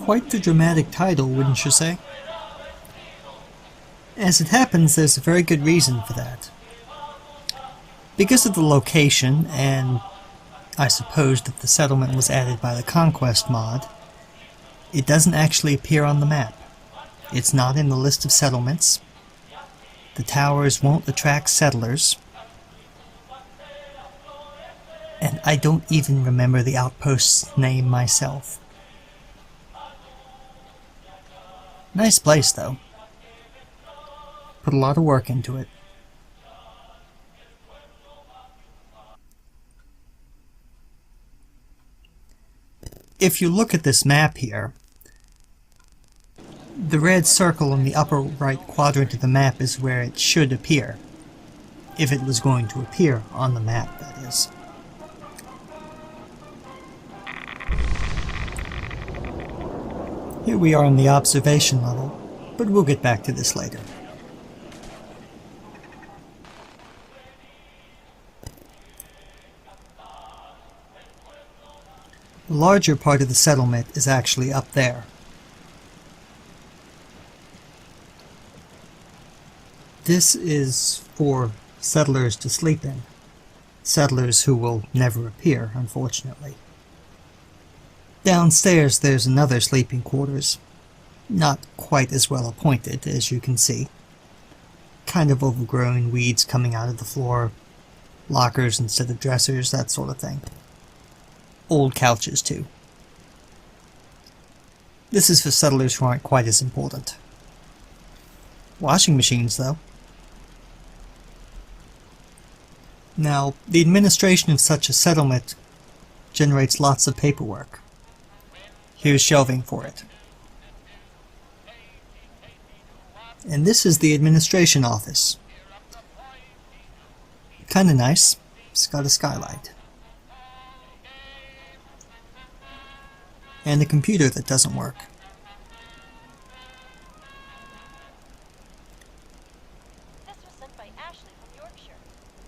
Quite the dramatic title, wouldn't you say? As it happens, there's a very good reason for that. Because of the location, and I suppose that the settlement was added by the Conquest mod, it doesn't actually appear on the map. It's not in the list of settlements. The towers won't attract settlers. And I don't even remember the outpost's name myself. Nice place, though. Put a lot of work into it. If you look at this map here, the red circle in the upper right quadrant of the map is where it should appear. If it was going to appear on the map, that is. Here we are on the observation level, but we'll get back to this later. The larger part of the settlement is actually up there. This is for settlers to sleep in. Settlers who will never appear, unfortunately. Downstairs there's another sleeping quarters. Not quite as well appointed, as you can see. Kind of overgrown, weeds coming out of the floor, lockers instead of dressers, that sort of thing. Old couches, too. This is for settlers who aren't quite as important. Washing machines, though. Now, the administration of such a settlement generates lots of paperwork. Here's shelving for it. And this is the administration office. Kinda nice. It's got a skylight. And a computer that doesn't work.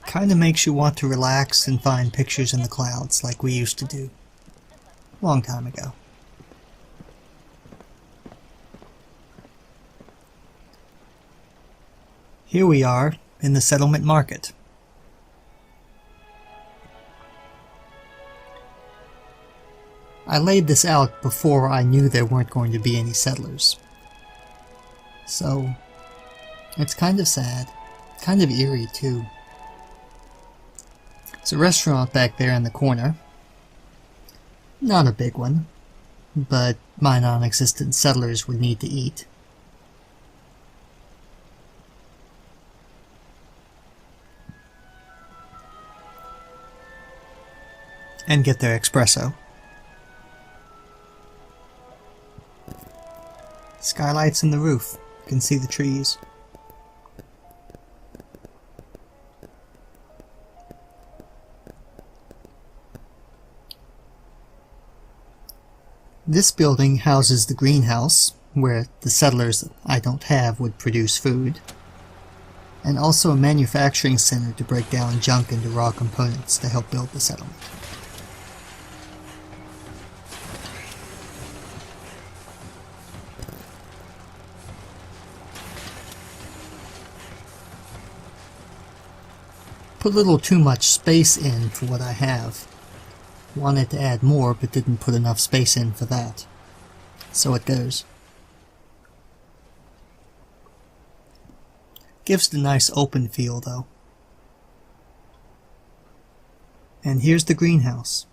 Kinda makes you want to relax and find pictures in the clouds like we used to do. Long time ago. Here we are in the settlement market. I laid this out before I knew there weren't going to be any settlers. So, it's kind of sad. Kind of eerie, too. There's a restaurant back there in the corner. Not a big one, but my non-existent settlers would need to eat. And get their espresso. Skylights in the roof. You can see the trees. This building houses the greenhouse, where the settlers that I don't have would produce food, and also a manufacturing center to break down junk into raw components to help build the settlement. Put a little too much space in for what I have. Wanted to add more, but didn't put enough space in for that. So it goes. Gives it a nice open feel, though. And here's the greenhouse.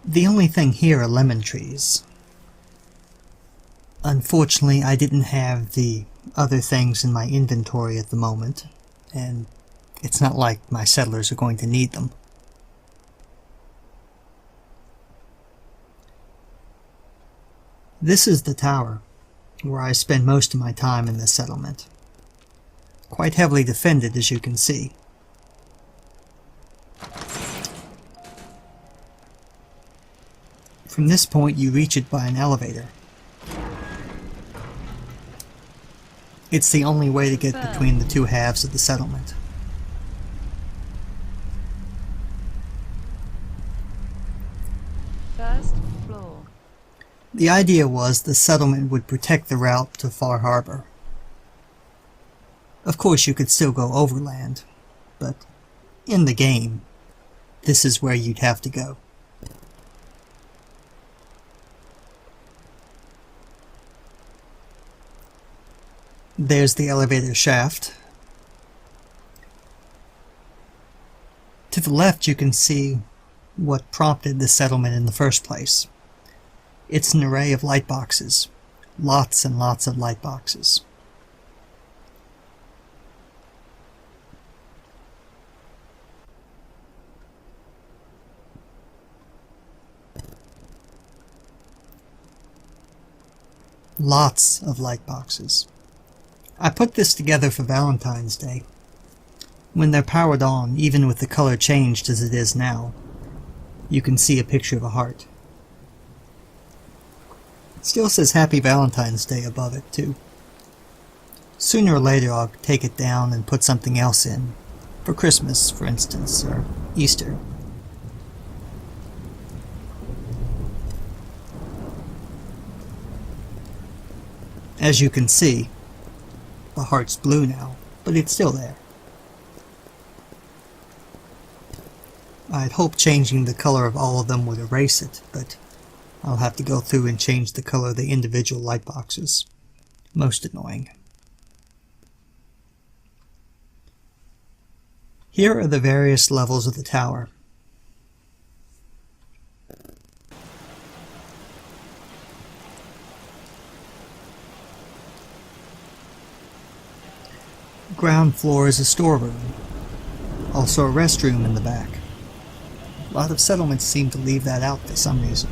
The only thing here are lemon trees. Unfortunately, I didn't have the other things in my inventory at the moment, and it's not like my settlers are going to need them. This is the tower, where I spend most of my time in this settlement. Quite heavily defended, as you can see. From this point you reach it by an elevator. It's the only way to get between the two halves of the settlement. First floor. The idea was the settlement would protect the route to Far Harbor. Of course you could still go overland, but in the game, this is where you'd have to go. There's the elevator shaft. To the left you can see what prompted the settlement in the first place. It's an array of light boxes. Lots and lots of light boxes. Lots of light boxes. I put this together for Valentine's Day. When they're powered on, even with the color changed as it is now, you can see a picture of a heart. It still says Happy Valentine's Day above it, too. Sooner or later I'll take it down and put something else in. For Christmas, for instance, or Easter. As you can see, the heart's blue now, but it's still there. I'd hoped changing the color of all of them would erase it, but I'll have to go through and change the color of the individual light boxes. Most annoying. Here are the various levels of the tower. Ground floor is a storeroom. Also a restroom in the back. A lot of settlements seem to leave that out for some reason.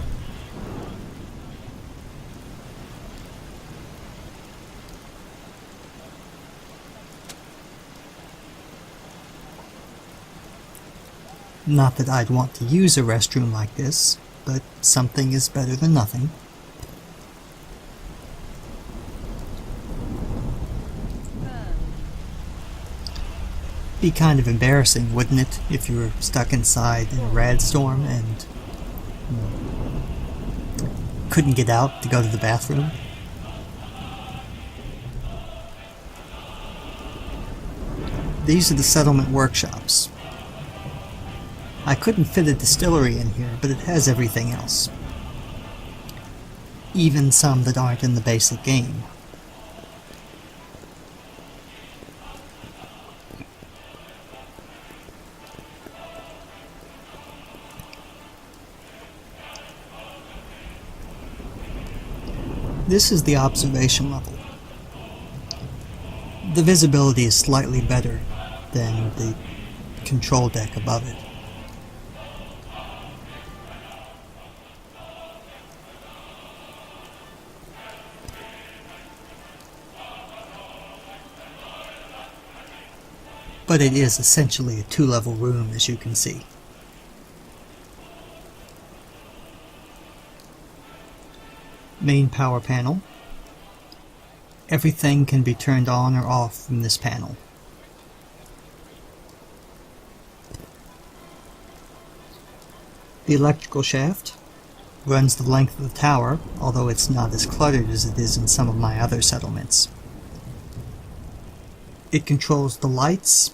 Not that I'd want to use a restroom like this, but something is better than nothing. Be kind of embarrassing, wouldn't it, if you were stuck inside in a rad storm and couldn't get out to go to the bathroom? These are the settlement workshops. I couldn't fit a distillery in here, but it has everything else. Even some that aren't in the basic game. This is the observation level. The visibility is slightly better than the control deck above it. But it is essentially a two-level room, as you can see. Main power panel. Everything can be turned on or off from this panel. The electrical shaft runs the length of the tower, although it's not as cluttered as it is in some of my other settlements. It controls the lights,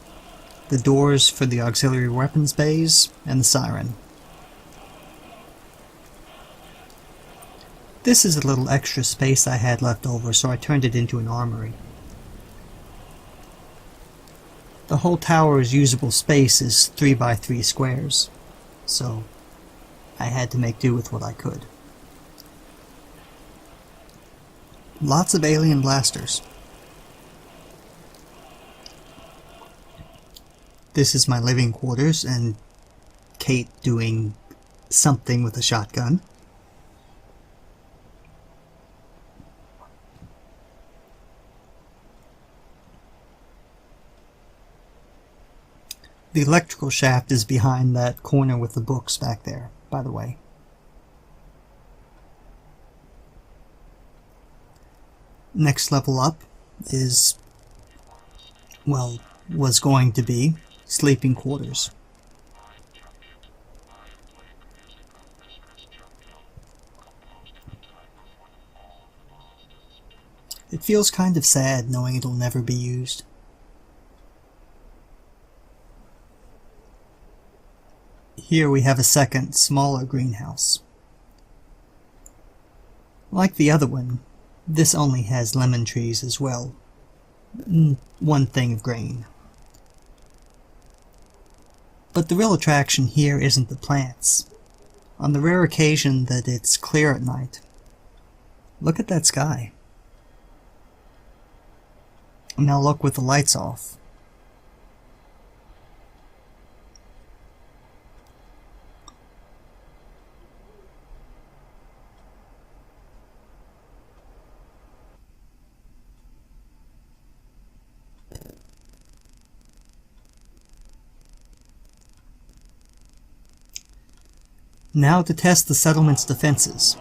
the doors for the auxiliary weapons bays, and the siren. This is a little extra space I had left over, so I turned it into an armory. The whole tower's usable space is 3 by 3 squares, so I had to make do with what I could. Lots of alien blasters. This is my living quarters, and Kate doing something with a shotgun. The electrical shaft is behind that corner with the books back there, by the way. Next level up is, well, was going to be sleeping quarters. It feels kind of sad knowing it'll never be used. Here we have a second, smaller greenhouse. Like the other one, this only has lemon trees as well. One thing of grain. But the real attraction here isn't the plants. On the rare occasion that it's clear at night, look at that sky. Now look with the lights off. Now to test the settlement's defenses.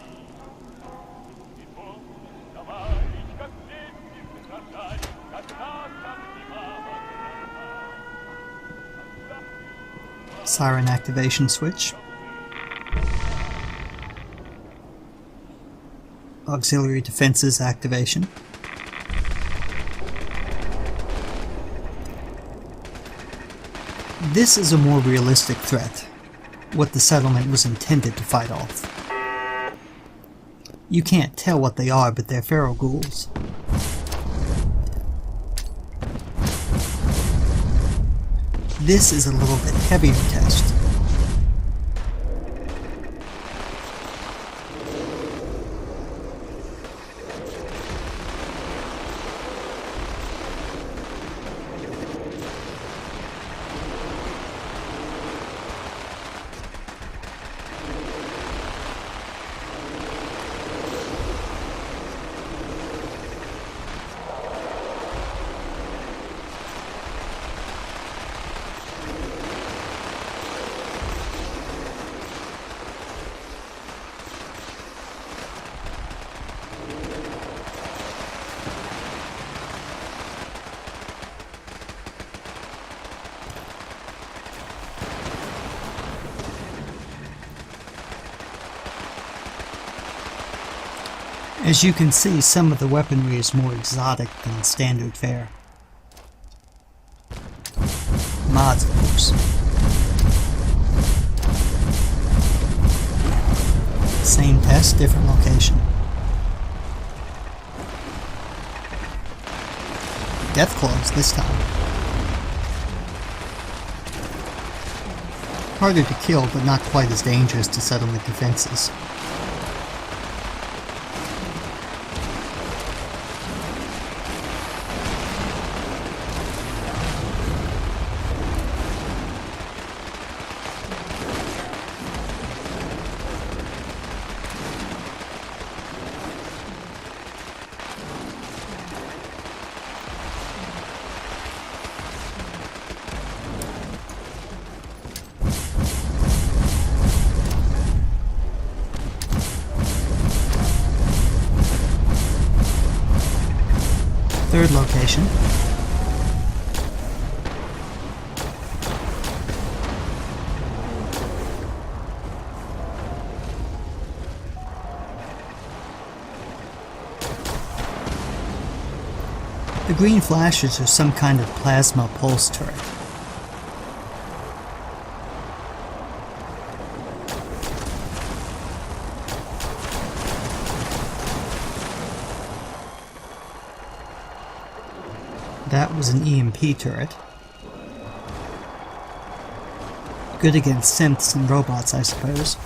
Siren activation switch. Auxiliary defenses activation. This is a more realistic threat, what the settlement was intended to fight off. You can't tell what they are, but they're feral ghouls. This is a little bit heavier test. As you can see, some of the weaponry is more exotic than standard fare. Mods, of course. Same test, different location. Death claws this time. Harder to kill, but not quite as dangerous to settlement defenses. Third location. The green flashes are some kind of plasma pulse turret. That was an EMP turret. Good against synths and robots, I suppose.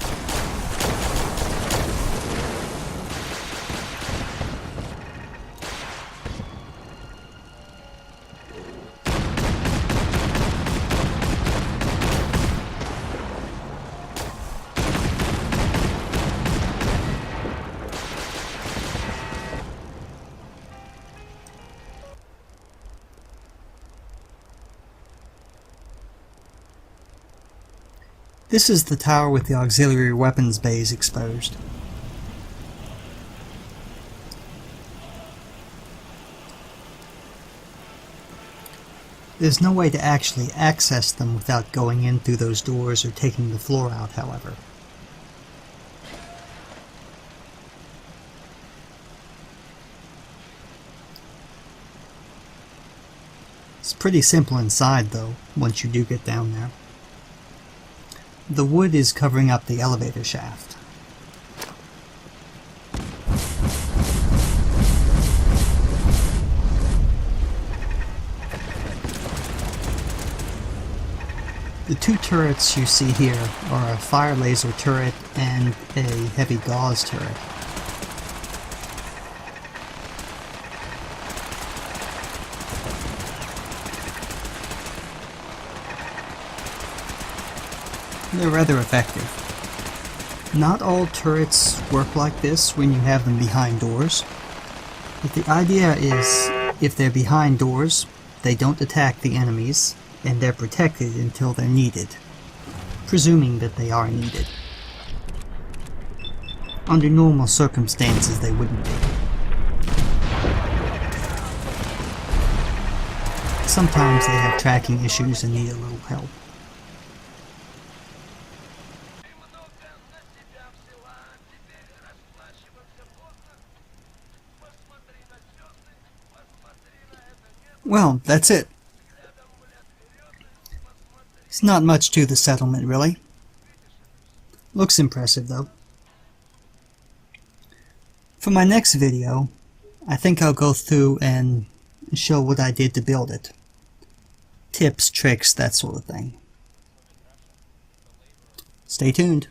This is the tower with the auxiliary weapons bays exposed. There's no way to actually access them without going in through those doors or taking the floor out, however. It's pretty simple inside, though, once you do get down there. The wood is covering up the elevator shaft. The two turrets you see here are a fire laser turret and a heavy gauze turret. They're rather effective. Not all turrets work like this when you have them behind doors, but the idea is if they're behind doors, they don't attack the enemies, and they're protected until they're needed, presuming that they are needed. Under normal circumstances, they wouldn't be. Sometimes they have tracking issues and need a little help. Well, that's it. It's not much to the settlement, really. Looks impressive, though. For my next video, I think I'll go through and show what I did to build it. Tips, tricks, that sort of thing. Stay tuned.